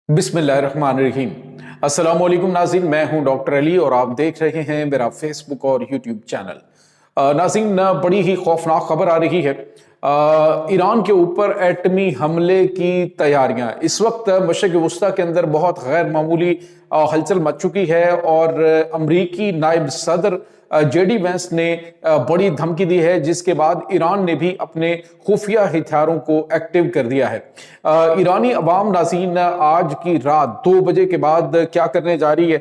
बिस्मिल्लाहिर्रहमानिर्रहीम। अस्सलाम वालेकुम नाज़रीन, मैं हूं डॉक्टर अली और आप देख रहे हैं मेरा फेसबुक और यूट्यूब चैनल। नाज़रीन, बड़ी ही खौफनाक खबर आ रही है। ईरान के ऊपर एटमी हमले की तैयारियां इस वक्त मशरिक़ वस्ता के अंदर बहुत गैर मामूली हलचल मच चुकी है और अमरीकी नायब सदर जेडी वेंस ने बड़ी धमकी दी है, जिसके बाद ईरान ने भी अपने खुफिया हथियारों को एक्टिव कर दिया है। ईरानी अवाम नाज़रीन आज की रात 2 बजे के बाद क्या करने जा रही है,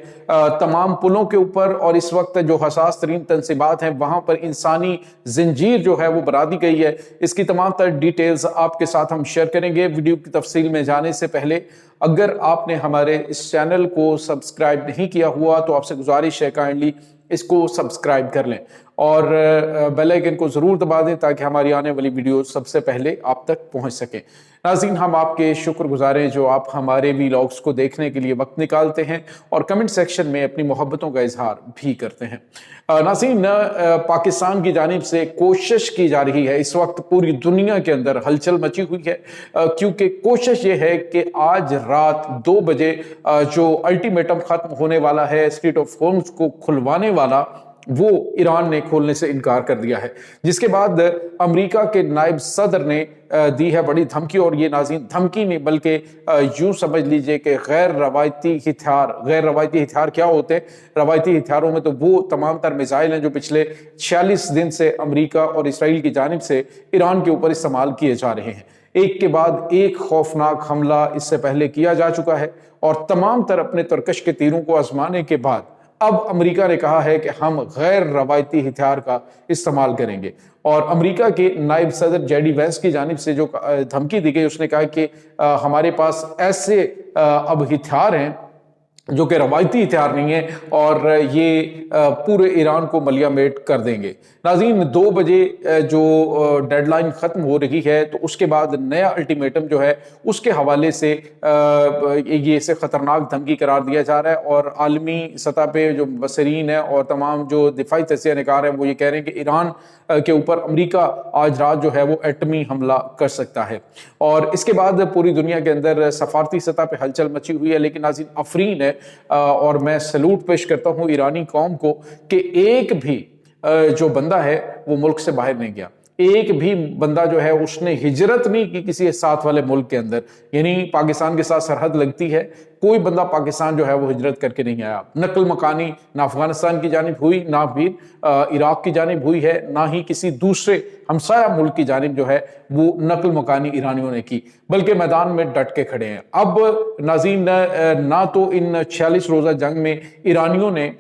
तमाम पुलों के ऊपर और इस वक्त जो हसास तरीन तनसीबात हैं वहां पर इंसानी जंजीर जो है वो बना दी गई है। इसकी तमाम तर डिटेल्स आपके साथ हम शेयर करेंगे। वीडियो की तफसील में जाने से पहले अगर आपने हमारे इस चैनल को सब्सक्राइब नहीं किया हुआ तो आपसे गुजारिश है काइंडली इसको सब्सक्राइब कर लें और बेल आइकन को जरूर दबा दें ताकि हमारी आने वाली वीडियो सबसे पहले आप तक पहुंच सके। नाज़रीन, हम आपके शुक्रगुजार हैं जो आप हमारे व्लॉग्स को देखने के लिए वक्त निकालते हैं और कमेंट सेक्शन में अपनी मोहब्बतों का इजहार भी करते हैं। नाज़रीन, पाकिस्तान की जानिब से कोशिश की जा रही है, इस वक्त पूरी दुनिया के अंदर हलचल मची हुई है, क्योंकि कोशिश ये है कि आज रात 2 बजे जो अल्टीमेटम खत्म होने वाला है, स्ट्रेट ऑफ होर्मुज को खुलवाने वाला, वो ईरान ने खोलने से इनकार कर दिया है। जिसके बाद अमेरिका के नायब सदर ने दी है बड़ी धमकी, और ये नाज़रीन धमकी नहीं बल्कि यूं समझ लीजिए कि गैर रवायती हथियार क्या होते हैं? रवायती हथियारों में तो वो तमाम तर मिसाइल हैं जो पिछले 46 दिन से अमेरिका और इसराइल की जानिब से ईरान के ऊपर इस्तेमाल किए जा रहे हैं। एक के बाद एक खौफनाक हमला इससे पहले किया जा चुका है और तमाम तर अपने तरकश के तीरों को आजमाने के बाद अब अमेरिका ने कहा है कि हम गैर रवायती हथियार का इस्तेमाल करेंगे। और अमेरिका के नायब सदर जेडी वेंस की जानिब से जो धमकी दी गई, उसने कहा कि हमारे पास ऐसे अब हथियार हैं जो कि रवायती हथियार नहीं है और ये पूरे ईरान को मलियामेट कर देंगे। नाज़रीन, 2 बजे जो डेडलाइन ख़त्म हो रही है तो उसके बाद नया अल्टीमेटम जो है उसके हवाले से ये इसे ख़तरनाक धमकी करार दिया जा रहा है और आलमी सतह पे जो मुबसरीन है और तमाम जो दिफाई तजिया निगार है वो ये कह रहे हैं कि ईरान के ऊपर अमेरिका आज रात जो है वो एटमी हमला कर सकता है। और इसके बाद पूरी दुनिया के अंदर सफारती सतह पे हलचल मची हुई है। लेकिन नाज़रीन, अफरीन है और मैं सैल्यूट पेश करता हूं ईरानी कौम को कि एक भी जो बंदा है वो मुल्क से बाहर नहीं गया। एक भी बंदा जो है उसने हिजरत नहीं की किसी साथ वाले मुल्क के अंदर, यानी पाकिस्तान के साथ सरहद लगती है, कोई बंदा पाकिस्तान जो है वो हिजरत करके नहीं आया। नकल मकानी ना अफगानिस्तान की जानिब हुई, ना भी इराक की जानिब हुई है, ना ही किसी दूसरे हमसाया मुल्क की जानिब जो है वो नकल मकानी ईरानियों ने की, बल्कि मैदान में डट के खड़े हैं। अब नाज़रीन, ना तो इन 46 रोजा जंग में ईरानियों ने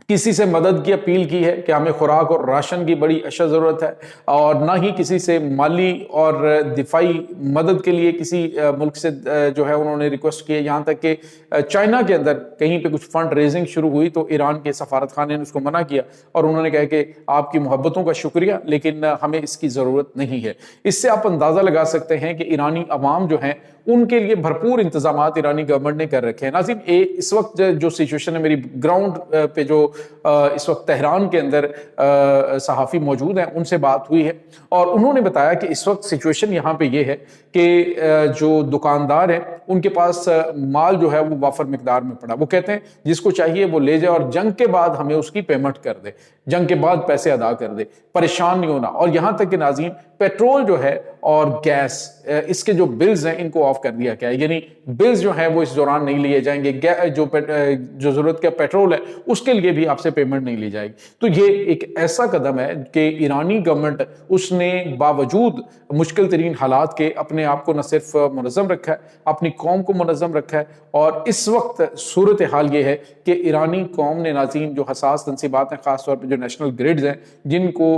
किसी से मदद की अपील की है कि हमें खुराक और राशन की बड़ी अशद ज़रूरत है, और ना ही किसी से माली और दिफाई मदद के लिए किसी मुल्क से जो है उन्होंने रिक्वेस्ट की है। यहाँ तक कि चाइना के अंदर कहीं पे कुछ फंड रेजिंग शुरू हुई तो ईरान के सफारत खाने ने उसको मना किया और उन्होंने कहा कि आपकी मोहब्बतों का शुक्रिया लेकिन हमें इसकी ज़रूरत नहीं है। इससे आप अंदाज़ा लगा सकते हैं कि ईरानी अवाम जो हैं उनके लिए भरपूर इंतजाम ईरानी गवर्नमेंट ने कर रखे हैं। नाज़रीन, इस वक्त जो सिचुएशन है, मेरी ग्राउंड पे जो इस वक्त तेहरान के अंदर सहाफ़ी मौजूद हैं उनसे बात हुई है और उन्होंने बताया कि इस वक्त सिचुएशन यहाँ पे ये है कि जो दुकानदार हैं उनके पास माल जो है वो वाफर मिकदार में पड़ा। वो कहते हैं जिसको चाहिए वो ले जाए और जंग के बाद हमें उसकी पेमेंट कर दे, जंग के बाद पैसे अदा कर दे, परेशान नहीं होना। और यहाँ तक कि नाज़रीन, पेट्रोल जो है और गैस, इसके जो बिल्स हैं इनको ऑफ कर दिया गया है, यानी बिल्स जो हैं वो इस दौरान नहीं लिए जाएंगे। जो ज़रूरत का पेट्रोल है उसके लिए भी आपसे पेमेंट नहीं ली जाएगी। तो ये एक ऐसा कदम है कि ईरानी गवर्नमेंट उसने बावजूद मुश्किल तरीन हालात के अपने आप को न सिर्फ मुनज़्ज़म रखा है, अपनी कौम को मुनज़्ज़म रखा है। और इस वक्त सूरत हाल ये है कि ईरानी कौम ने नाज़रीन जो हसास तनसीबात हैं, ख़ास तौर पर जो नेशनल ग्रिड्स हैं जिनको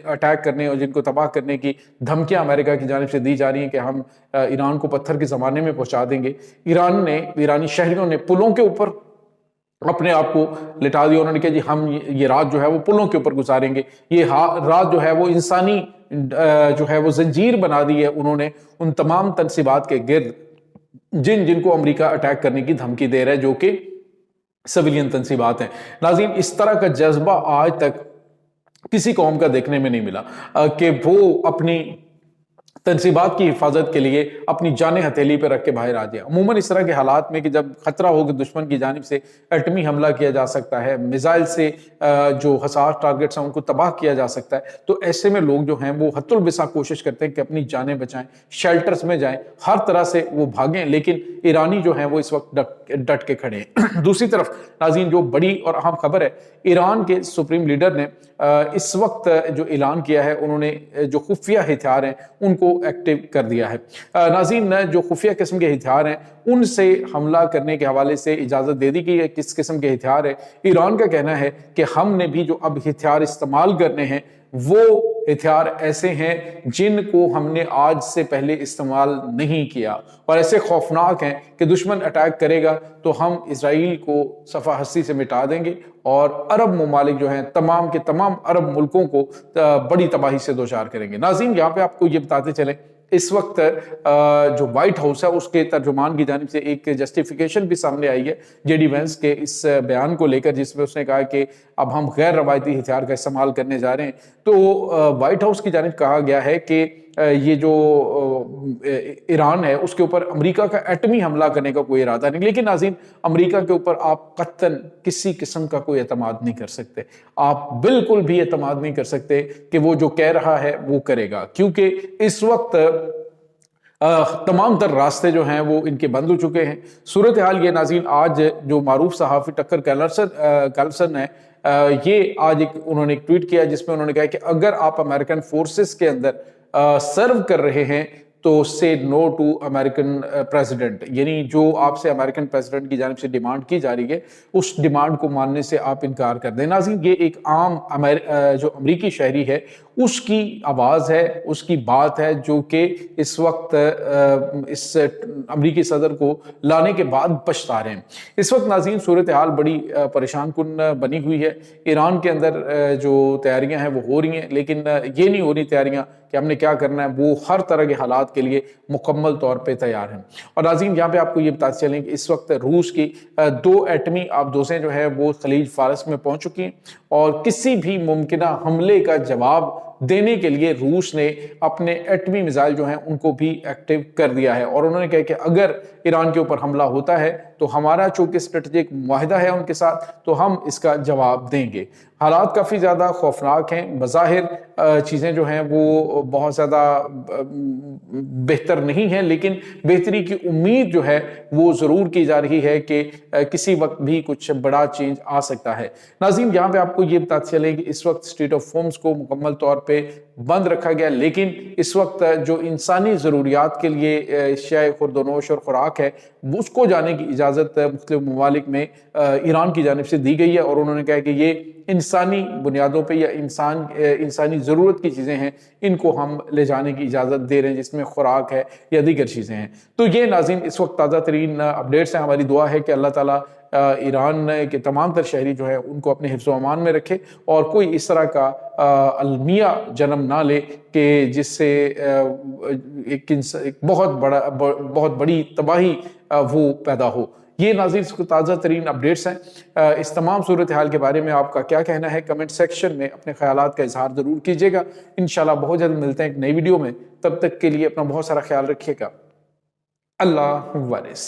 अटैक करने और जिनको तबाह करने की धमकियां अमेरिका की जानिब से दी जा रही हैं कि हम ईरान को पत्थर के ज़माने में पहुंचा देंगे, ईरानी शहरियों ने पुलों के ऊपर अपने आप को लिटा दिया। उन्होंने कहा जी हम ये रात जो है वो पुलों के ऊपर गुजारेंगे, ये रात जो है वो इंसानी जो है वो जंजीर बना दी है उन्होंने उन तमाम तनसीबात के गिर्द जिनको अमेरिका अटैक करने की धमकी दे रहा है, जो कि सिविलियन तनसीबात हैं। नाज़रीन, इस तरह का जज्बा आज तक किसी कौम का देखने में नहीं मिला कि वो अपनी तनसीबात की हिफाजत के लिए अपनी जाने हथेली पर रख के बाहर आ जाए। अमूमन इस तरह के हालात में कि जब खतरा हो कि दुश्मन की जानिब से एटमी हमला किया जा सकता है, मिसाइल से जो हसास टारगेट्स हैं उनको तबाह किया जा सकता है, तो ऐसे में लोग जो हैं वो हत्तुल बिसा कोशिश करते हैं कि अपनी जानें बचाएं, शेल्टर्स में जाएं, हर तरह से वो भागें, लेकिन ईरानी जो हैं वो इस वक्त डट के खड़े हैं। दूसरी तरफ नाज़रीन, जो बड़ी और अहम खबर है, ईरान के सुप्रीम लीडर ने इस वक्त जो ऐलान किया है, उन्होंने जो खुफिया हथियार हैं उनको एक्टिव कर दिया है। नाज़रीन, जो खुफिया किस्म के हथियार हैं उनसे हमला करने के हवाले से इजाज़त दे दी गई है। किस किस्म के हथियार है? ईरान का कहना है कि हमने भी जो अब हथियार इस्तेमाल करने हैं वो हथियार ऐसे हैं जिनको हमने आज से पहले इस्तेमाल नहीं किया, और ऐसे खौफनाक हैं कि दुश्मन अटैक करेगा तो हम इसराइल को सफ़ा हस्ती से मिटा देंगे और अरब ममालिक जो हैं, तमाम के तमाम अरब मुल्कों को बड़ी तबाही से दोचार करेंगे। नाज़रीन, यहाँ पे आपको ये बताते चलें, इस वक्त जो व्हाइट हाउस है उसके तर्जुमान की जानिब से एक जस्टिफिकेशन भी सामने आई है जेडी वेंस के इस बयान को लेकर, जिसमें उसने कहा कि अब हम गैर रवायती हथियार का इस्तेमाल करने जा रहे हैं। तो व्हाइट हाउस की जानिब कहा गया है कि ये जो ईरान है उसके ऊपर अमेरिका का एटमी हमला करने का कोई इरादा नहीं, लेकिन नाज़रीन, अमेरिका के ऊपर आप कत्तन किसी किस्म का कोई एतमाद नहीं कर सकते। आप बिल्कुल भी एतमाद नहीं कर सकते कि वो जो कह रहा है वो करेगा, क्योंकि इस वक्त तमाम तर रास्ते जो हैं वो इनके बंद हो चुके हैं। सूरत हाल ये नाज़रीन, आज जो मारूफ सहाफ़ी टक्कर कैलसन है, ये आज उन्होंने एक ट्वीट किया जिसमें उन्होंने कहा कि अगर आप अमेरिकन फोर्सेस के अंदर सर्व कर रहे हैं तो से नो टू अमेरिकन प्रेसिडेंट, यानी जो आपसे अमेरिकन प्रेसिडेंट की जानिब से डिमांड की जा रही है उस डिमांड को मानने से आप इनकार कर दें। नाज़रीन, ये एक आम जो अमेरिकी शहरी है उसकी आवाज़ है, उसकी बात है, जो कि इस वक्त इस अमेरिकी सदर को लाने के बाद पछता रहे हैं। इस वक्त नाज़रीन, सूरत हाल बड़ी परेशान कुन बनी हुई है। ईरान के अंदर जो तैयारियां हैं वो हो रही हैं, लेकिन ये नहीं हो रही तैयारियां कि हमने क्या करना है, वो हर तरह के हालात के लिए मुकम्मल तौर पे तैयार हैं। और नाज़रीन, यहाँ पे आपको ये बताते चलें कि इस वक्त रूस की 2 एटमी आबदोसें जो है वो खलीज फारस में पहुंच चुकी हैं, और किसी भी मुमकिन हमले का जवाब देने के लिए रूस ने अपने एटमी मिसाइल जो हैं उनको भी एक्टिव कर दिया है। और उन्होंने कहा कि अगर ईरान के ऊपर हमला होता है तो हमारा चूंकि स्ट्रेटेजिक मुआहिदा है उनके साथ, तो हम इसका जवाब देंगे। हालात काफ़ी ज़्यादा खौफनाक हैं। बज़ाहिर चीज़ें जो हैं वो बहुत ज़्यादा बेहतर नहीं है, लेकिन बेहतरी की उम्मीद जो है वो ज़रूर की जा रही है कि किसी वक्त भी कुछ बड़ा चेंज आ सकता है। नाज़रीन, यहाँ पे आपको ये बताते चलें कि इस वक्त स्टेट ऑफ होम्स को मुकम्मल तौर पे बंद रखा गया, लेकिन इस वक्त जो इंसानी ज़रूरियात के लिए शाय खुर्दनोश और खुराक है उसको जाने की इजाज़त मुख्तलिफ ममालिक में ईरान की जानिब से दी गई है। और उन्होंने कहा कि ये इंसानी बुनियादों पे या इंसानी ज़रूरत की चीज़ें हैं, इनको हम ले जाने की इजाज़त दे रहे हैं, जिसमें खुराक है या दीगर चीज़ें हैं। तो ये नाज़रीन इस वक्त ताज़ा तरीन अपडेट्स हैं। हमारी दुआ है कि अल्लाह ताला ईरान के तमाम तर शहरी जो है उनको अपने हिफ्ज़ व अमान में रखे और कोई इस तरह का अलमिया जन्म ना ले कि जिससे एक बहुत बड़ी तबाही वो पैदा हो। ये नाज़रीन ताज़ा तरीन अपडेट्स हैं। इस तमाम सूरत हाल के बारे में आपका क्या कहना है, कमेंट सेक्शन में अपने ख्यालात का इजहार ज़रूर कीजिएगा। इंशाल्लाह बहुत जल्द मिलते हैं एक नई वीडियो में। तब तक के लिए अपना बहुत सारा ख्याल रखिएगा। अल्लाह वारिस।